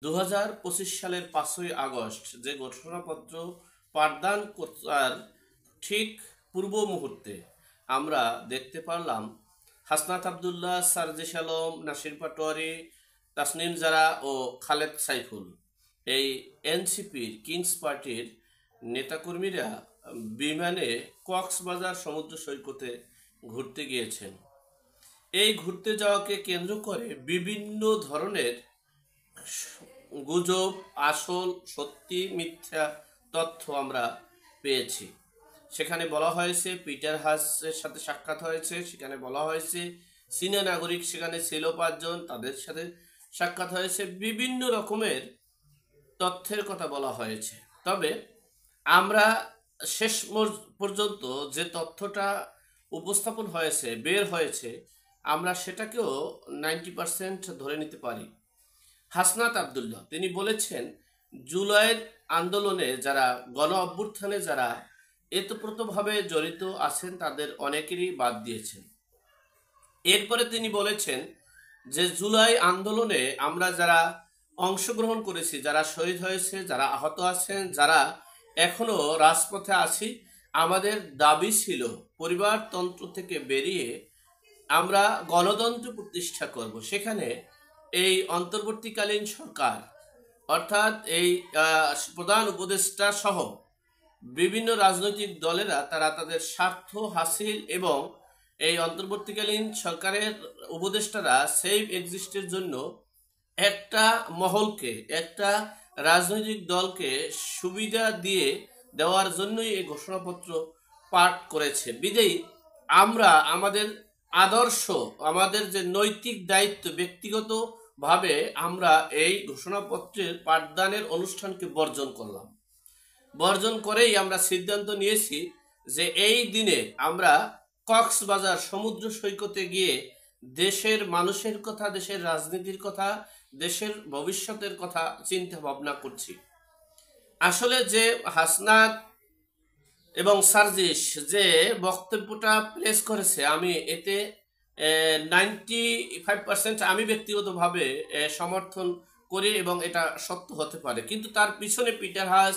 2025 সালের 5ই আগস্ট যে ঘোষণাপত্র পাঠদান করার ঠিক পূর্ব মুহূর্তে আমরা দেখতে পারলাম হাসনাত আবদুল্লাহ, সারজিস আলম, নাসির পাটোয়ারি, তাসনিম জারা ও খালেদ সাইফুল এই এনসিপির কিংস পার্টির নেতাকর্মীরা বিমানে কক্সবাজার সমুদ্র সৈকতে ঘুরতে গিয়েছেন। এই ঘুরতে যাওয়াকে কেন্দ্র করে বিভিন্ন ধরনের গুজব, আসল, সত্যি, মিথ্যা তথ্য আমরা পেয়েছি। সেখানে বলা হয়েছে পিটার হাসের সাথে সাক্ষাৎ হয়েছে, সেখানে বলা হয়েছে চীনা নাগরিক সেখানে ছিল 5 জন, তাদের সাথে সাক্ষাৎ হয়েছে, বিভিন্ন রকমের তথ্যের কথা বলা হয়েছে। তবে আমরা শেষ পর্যন্ত যে তথ্যটা উপস্থাপন হয়েছে, বের হয়েছে, আমরা সেটাকেও 90% ধরে নিতে পারি। হাসনাত আবদুল্লাহ তিনি বলেছেন জুলাইয়ের আন্দোলনে যারা গণ অভ্যুত্থানে যারা এতপ্রতভাবে জড়িত আছেন তাদের অনেকেরই বাদ দিয়েছেন। এরপরে তিনি বলেছেন যে জুলাই আন্দোলনে আমরা যারা অংশগ্রহণ করেছি, যারা শহীদ হয়েছে, যারা আহত আছেন, যারা এখনো রাজপথে আছি, আমাদের দাবি ছিল পরিবারতন্ত্র থেকে বেরিয়ে আমরা গণতন্ত্র প্রতিষ্ঠা করব। সেখানে এই অন্তর্বর্তীকালীন সরকার অর্থাৎ এই প্রধান উপদেষ্টা সহ বিভিন্ন রাজনৈতিক দলেরা তারা তাদের স্বার্থ হাসিল এবং এই অন্তর্বর্তীকালীন সরকারের উপদেষ্টারা সেফ এক্সিস্টের জন্য একটা মহলকে, একটা রাজনৈতিক দলকে সুবিধা দিয়ে দেওয়ার জন্যই এই ঘোষণাপত্র পাঠ করেছে। বিদেয়ী আমরা আমাদের আদর্শ, আমাদের যে নৈতিক দায়িত্ব, ব্যক্তিগতভাবে আমরা এই ঘোষণাপত্রের পাঠদানের অনুষ্ঠানকে বর্জন করলাম। বর্জন করেই আমরা সিদ্ধান্ত নিয়েছি যে এই দিনে আমরা কক্সবাজার সমুদ্র সৈকতে গিয়ে দেশের মানুষের কথা, দেশের রাজনীতির কথা, দেশের ভবিষ্যতের কথা চিন্তা ভাবনা করছি। আসলে যে হাসনাত এবং সার্জিস যে বক্তব্যটা প্লেস করেছে, আমি এতে 95% আমি ব্যক্তিগতভাবে সমর্থন করি এবং এটা সত্য হতে পারে। কিন্তু তার পিছনে পিটার হাস,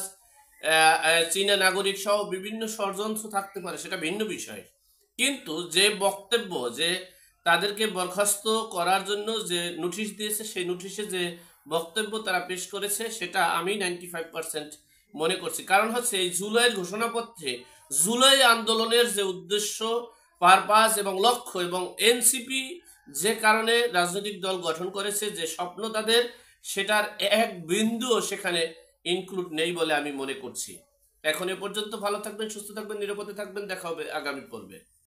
চীনা নাগরিক সহ বিভিন্ন ষড়যন্ত্র থাকতে পারে, সেটা ভিন্ন বিষয়। কিন্তু যে বক্তব্য, যে তাদেরকে বরখাস্ত করার জন্য যে নোটিশ দিয়েছে, সেই নোটিশে যে বক্তব্য তারা পেশ করেছে, সেটা আমি 95% মনে করছি। কারণ হচ্ছে এই জুলাইয়ের ঘোষণাপত্রে জুলাই আন্দোলনের যে উদ্দেশ্য, পারপাস এবং লক্ষ্য এবং এনসিপি যে কারণে রাজনৈতিক দল গঠন করেছে, যে স্বপ্ন তাদের, সেটার এক বিন্দুও সেখানে ইনক্লুড নেই বলে আমি মনে করছি। এখন এ পর্যন্ত ভালো থাকবেন, সুস্থ থাকবেন, নিরাপদে থাকবেন। দেখা হবে আগামী পর্বে।